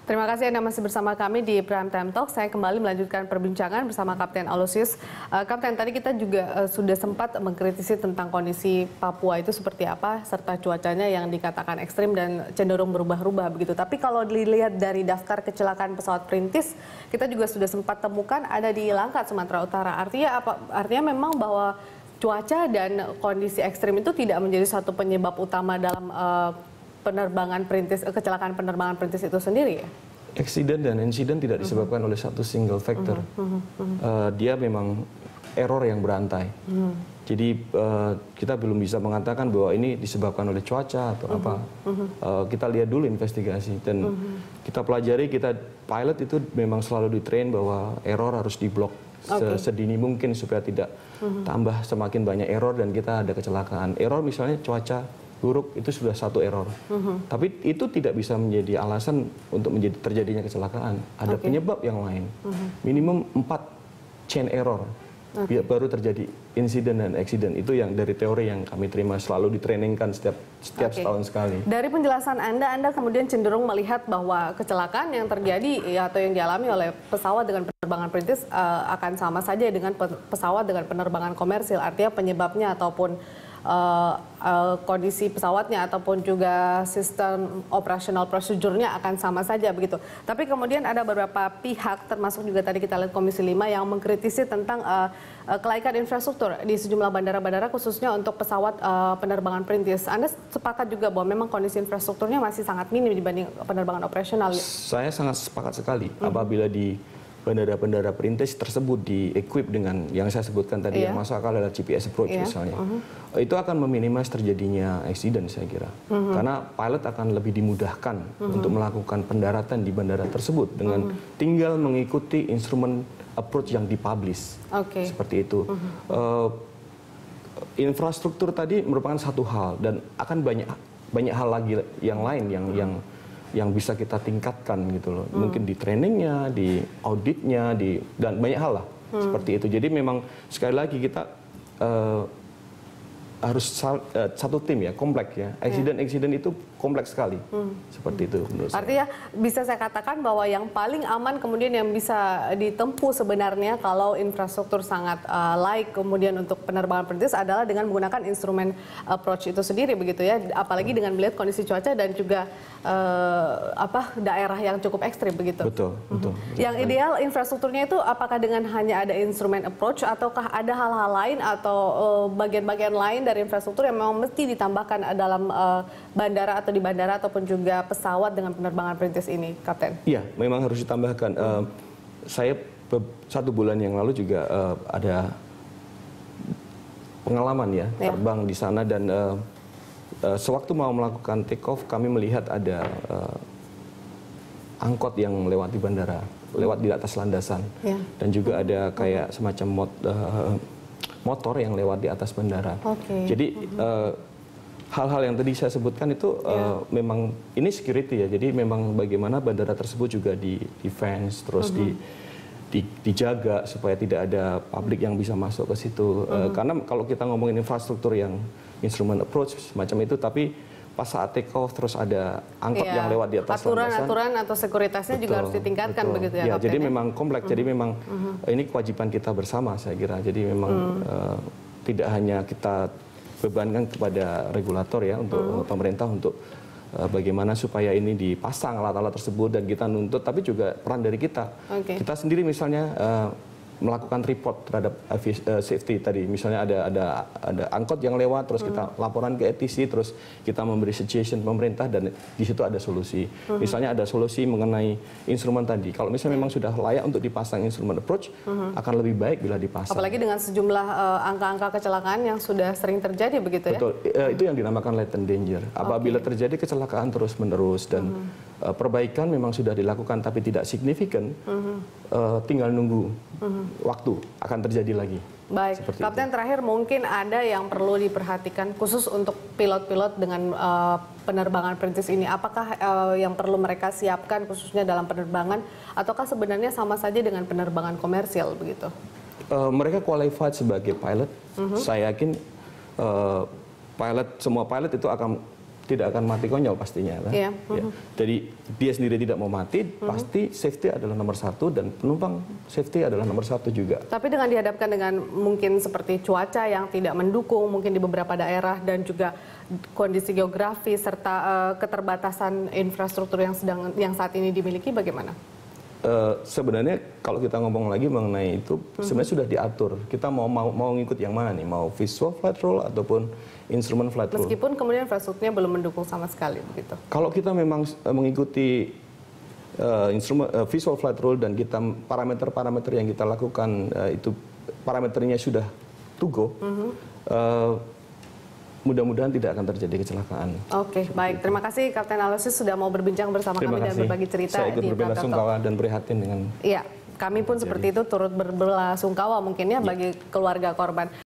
Terima kasih Anda masih bersama kami di Prime Time Talk. Saya kembali melanjutkan perbincangan bersama Kapten Aloysius. Kapten, tadi kita juga sudah sempat mengkritisi tentang kondisi Papua itu seperti apa, serta cuacanya yang dikatakan ekstrim dan cenderung berubah-ubah begitu. Tapi kalau dilihat dari daftar kecelakaan pesawat perintis, kita juga sudah sempat temukan ada di Langkat, Sumatera Utara. Artinya apa? Artinya memang bahwa cuaca dan kondisi ekstrim itu tidak menjadi satu penyebab utama dalam penerbangan perintis, kecelakaan penerbangan perintis itu sendiri ya? Eksiden dan insiden tidak disebabkan oleh satu single factor. Dia memang error yang berantai. Jadi kita belum bisa mengatakan bahwa ini disebabkan oleh cuaca atau apa. Kita lihat dulu investigasi dan kita pelajari, pilot itu memang selalu ditrain bahwa error harus diblok sedini mungkin supaya tidak tambah semakin banyak error dan kita ada kecelakaan. Error misalnya cuaca buruk itu sudah satu error. Tapi itu tidak bisa menjadi alasan untuk terjadinya kecelakaan. Ada penyebab yang lain. Minimum 4 chain error. Baru terjadi insiden dan eksiden. Itu yang dari teori yang kami terima, selalu ditrainingkan setiap setahun sekali. Dari penjelasan Anda kemudian cenderung melihat bahwa kecelakaan yang terjadi atau yang dialami oleh pesawat dengan penerbangan perintis akan sama saja dengan pesawat dengan penerbangan komersil. Artinya penyebabnya ataupun kondisi pesawatnya ataupun juga sistem operasional prosedurnya akan sama saja begitu. Tapi kemudian ada beberapa pihak, termasuk juga tadi kita lihat Komisi 5 yang mengkritisi tentang kelaikan infrastruktur di sejumlah bandara-bandara khususnya untuk pesawat penerbangan perintis. Anda sepakat juga bahwa memang kondisi infrastrukturnya masih sangat minim dibanding penerbangan operasional? Saya sangat sepakat sekali apabila di bandara-bandara perintis tersebut di-equip dengan yang saya sebutkan tadi, yang masuk akal adalah GPS approach misalnya. Itu akan meminimasi terjadinya eksiden saya kira. Karena pilot akan lebih dimudahkan untuk melakukan pendaratan di bandara tersebut dengan tinggal mengikuti instrumen approach yang dipublish. Seperti itu. Infrastruktur tadi merupakan satu hal dan akan banyak hal lagi yang lain yang bisa kita tingkatkan gitu loh. Mungkin di trainingnya, di auditnya, dan banyak hal lah seperti itu. Jadi memang sekali lagi kita harus satu tim ya, kompleks ya. Eksiden itu kompleks sekali. Seperti itu menurut saya. Artinya bisa saya katakan bahwa yang paling aman kemudian yang bisa ditempuh sebenarnya kalau infrastruktur sangat laik kemudian untuk penerbangan perintis adalah dengan menggunakan instrumen approach itu sendiri begitu ya. Apalagi dengan melihat kondisi cuaca dan juga daerah yang cukup ekstrim begitu. Betul. Yang ideal infrastrukturnya itu apakah dengan hanya ada instrumen approach ataukah ada hal-hal lain atau bagian-bagian lain dari infrastruktur yang memang mesti ditambahkan dalam bandara atau di bandara ataupun juga pesawat dengan penerbangan perintis ini, Kapten? Iya, memang harus ditambahkan. Saya 1 bulan yang lalu juga ada pengalaman ya terbang di sana dan sewaktu mau melakukan take off kami melihat ada angkot yang lewat di bandara, lewat di atas landasan, dan juga ada kayak semacam motor yang lewat di atas bandara. Jadi hal-hal yang tadi saya sebutkan itu memang ini security ya. Jadi memang bagaimana bandara tersebut juga di defense terus dijaga supaya tidak ada publik yang bisa masuk ke situ. Karena kalau kita ngomongin infrastruktur yang instrument approach semacam itu, tapi pas saat take off terus ada angkot yang lewat di atas landasan. Aturan atau sekuritasnya juga harus ditingkatkan begitu ya, Kapten? Jadi memang kompleks. Jadi memang ini kewajiban kita bersama saya kira. Jadi memang tidak hanya kita bebankan kepada regulator ya untuk pemerintah untuk bagaimana supaya ini dipasang alat-alat tersebut dan kita nuntut, tapi juga peran dari kita. Kita sendiri misalnya melakukan report terhadap safety tadi, misalnya ada angkot yang lewat terus kita laporan ke ATC terus kita memberi suggestion pemerintah dan di situ ada solusi. Misalnya ada solusi mengenai instrumen tadi, kalau misalnya memang sudah layak untuk dipasang instrumen approach akan lebih baik bila dipasang. Apalagi dengan sejumlah angka-angka kecelakaan yang sudah sering terjadi begitu ya? Betul, itu yang dinamakan latent danger. Apabila terjadi kecelakaan terus-menerus dan perbaikan memang sudah dilakukan tapi tidak signifikan, tinggal nunggu waktu akan terjadi lagi. Baik, Kapten, terakhir mungkin ada yang perlu diperhatikan khusus untuk pilot-pilot dengan penerbangan perintis ini. Apakah yang perlu mereka siapkan khususnya dalam penerbangan ataukah sebenarnya sama saja dengan penerbangan komersial begitu? Mereka qualified sebagai pilot. Saya yakin semua pilot itu akan tidak akan mati konyol pastinya. Kan? Iya. Ya. Jadi dia sendiri tidak mau mati, pasti safety adalah nomor satu dan penumpang safety adalah nomor satu juga. Tapi dengan dihadapkan dengan mungkin seperti cuaca yang tidak mendukung, mungkin di beberapa daerah dan juga kondisi geografis serta keterbatasan infrastruktur yang saat ini dimiliki, bagaimana? Sebenarnya kalau kita ngomong lagi mengenai itu sebenarnya sudah diatur. Kita mau ngikut yang mana nih? Mau visual flight rule ataupun instrument flight rule? Meskipun kemudian infrastrukturnya belum mendukung sama sekali begitu. Kalau kita memang mengikuti instrumen visual flight rule dan kita parameter-parameter yang kita lakukan itu parameternya sudah to go, mudah-mudahan tidak akan terjadi kecelakaan. Oke, baik. Terima kasih Kapten Aloysius sudah mau berbincang bersama kami dan berbagi cerita. Saya ikut berbelasungkawa dan prihatin dengan. Iya, kami pun seperti itu turut berbelasungkawa mungkin ya bagi keluarga korban.